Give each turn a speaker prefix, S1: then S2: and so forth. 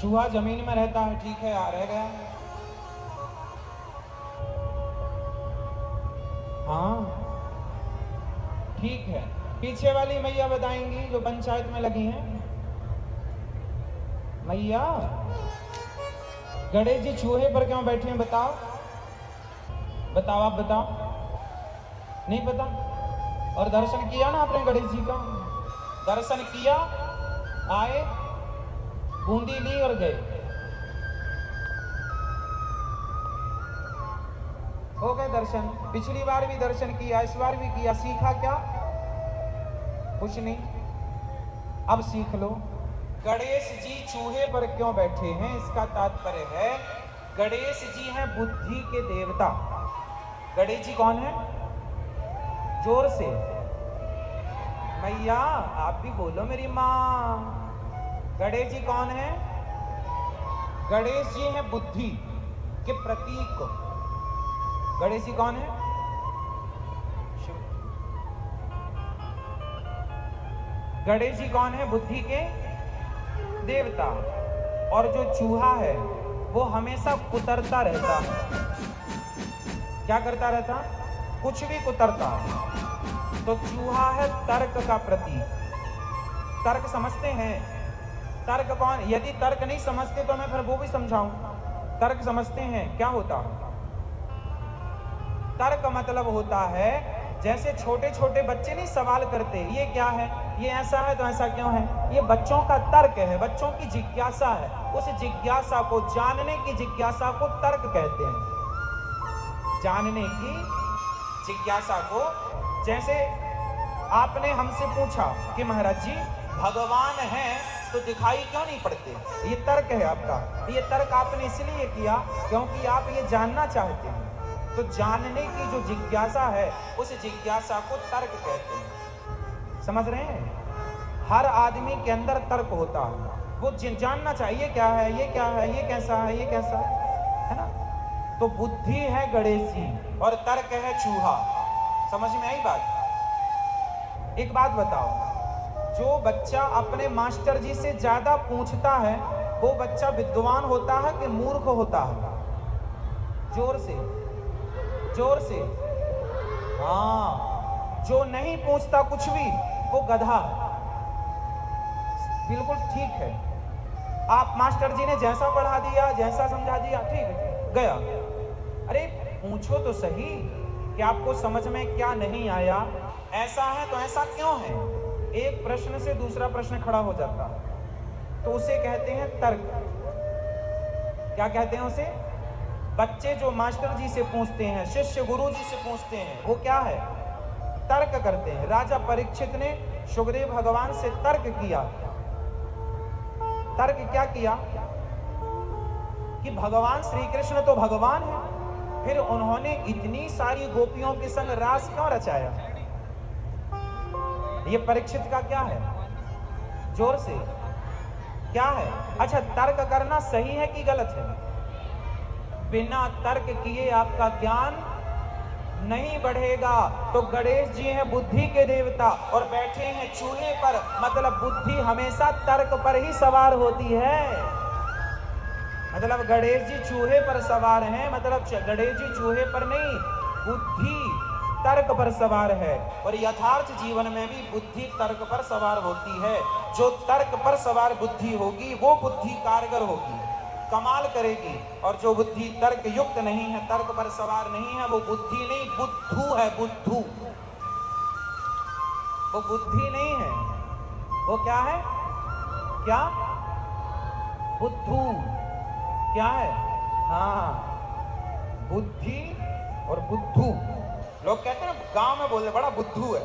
S1: चूहा जमीन में रहता है, ठीक है, आ रह गया। हाँ ठीक है। पीछे वाली मैया बताएंगी जो पंचायत में लगी हैं। मैया, गणेश जी चूहे पर क्यों बैठे हैं? बताओ बताओ, आप बताओ। नहीं पता? और दर्शन किया ना आपने गणेश जी का? दर्शन किया, आए, बूंदी ली और गए। हो गए दर्शन। पिछली बार भी दर्शन किया, इस बार भी किया, सीखा क्या? कुछ नहीं। अब सीख लो। गणेश जी चूहे पर क्यों बैठे हैं, इसका तात्पर्य है गणेश जी हैं बुद्धि के देवता। गणेश जी कौन है? जोर से मैया आप भी बोलो मेरी माँ। गणेश जी कौन है? गणेश जी हैं बुद्धि के प्रतीक। गणेश जी कौन है? गणेश जी कौन है? बुद्धि के देवता। और जो चूहा है वो हमेशा कुतरता रहता है। क्या करता रहता? कुछ भी कुतरता है। तो चूहा है तर्क का प्रतीक। तर्क समझते हैं? तर्क कौन? यदि तर्क नहीं समझते तो मैं फिर वो भी समझाऊं। तर्क समझते हैं क्या होता है? तर्क मतलब होता है जैसे छोटे छोटे बच्चे नहीं सवाल करते, ये क्या है, ये ऐसा है तो ऐसा क्यों है। ये बच्चों का तर्क है, बच्चों की जिज्ञासा है। उस जिज्ञासा को, जानने की जिज्ञासा को तर्क कहते हैं। जानने की जिज्ञासा को, जैसे आपने हमसे पूछा कि महाराज जी भगवान है तो दिखाई क्यों नहीं पड़ते, ये तर्क है आपका। ये तर्क आपने इसलिए किया क्योंकि आप ये जानना चाहते हैं। तो जानने की जो जिज्ञासा है उस जिज्ञासा को तर्क कहते हैं। समझ रहे हैं? हर आदमी के अंदर तर्क होता है, वो जानना चाहिए क्या है, ये क्या है, ये कैसा है, ये कैसा है ना। तो बुद्धि है गणेश जी और तर्क है चूहा। समझ में आई बात? एक बात बताओ, जो बच्चा अपने मास्टर जी से ज्यादा पूछता है वो बच्चा विद्वान होता है कि मूर्ख होता है? जोर से, जोर से। हाँ, जो नहीं पूछता कुछ भी वो गधा है। बिल्कुल ठीक है। आप मास्टर जी ने जैसा पढ़ा दिया, जैसा समझा दिया, ठीक है, गया। अरे पूछो तो सही कि आपको समझ में क्या नहीं आया, ऐसा है तो ऐसा क्यों है। एक प्रश्न से दूसरा प्रश्न खड़ा हो जाता है, तो उसे कहते हैं तर्क। क्या कहते हैं उसे? बच्चे जो मास्टर जी से पूछते हैं, शिष्य गुरु जी से पूछते हैं, वो क्या है? तर्क करते हैं। राजा परीक्षित ने सुग्रीव भगवान से तर्क किया। तर्क क्या किया कि भगवान श्री कृष्ण तो भगवान है, फिर उन्होंने इतनी सारी गोपियों के संग रास क्यों रचाया? ये परीक्षित का क्या है? जोर से, क्या है? अच्छा, तर्क करना सही है कि गलत है? बिना तर्क किए आपका ज्ञान नहीं बढ़ेगा। तो गणेश जी हैं बुद्धि के देवता और बैठे हैं चूहे पर, मतलब बुद्धि हमेशा तर्क पर ही सवार होती है। मतलब गणेश जी चूहे पर सवार हैं, मतलब गणेश जी चूहे पर नहीं, बुद्धि तर्क पर सवार है। और यथार्थ जीवन में भी बुद्धि तर्क पर सवार होती है। जो तर्क पर सवार बुद्धि होगी वो बुद्धि कारगर होगी, कमाल करेगी। और जो बुद्धि तर्क युक्त नहीं है, तर्क पर सवार नहीं है, वो बुद्धि नहीं, बुद्धू है। बुद्धू, वो बुद्धि नहीं है, वो क्या है? क्या? बुद्धू। क्या है? हाँ, बुद्धि और बुद्धू। लोग कहते हैं ना, गांव में बोलते बड़ा बुद्धू है।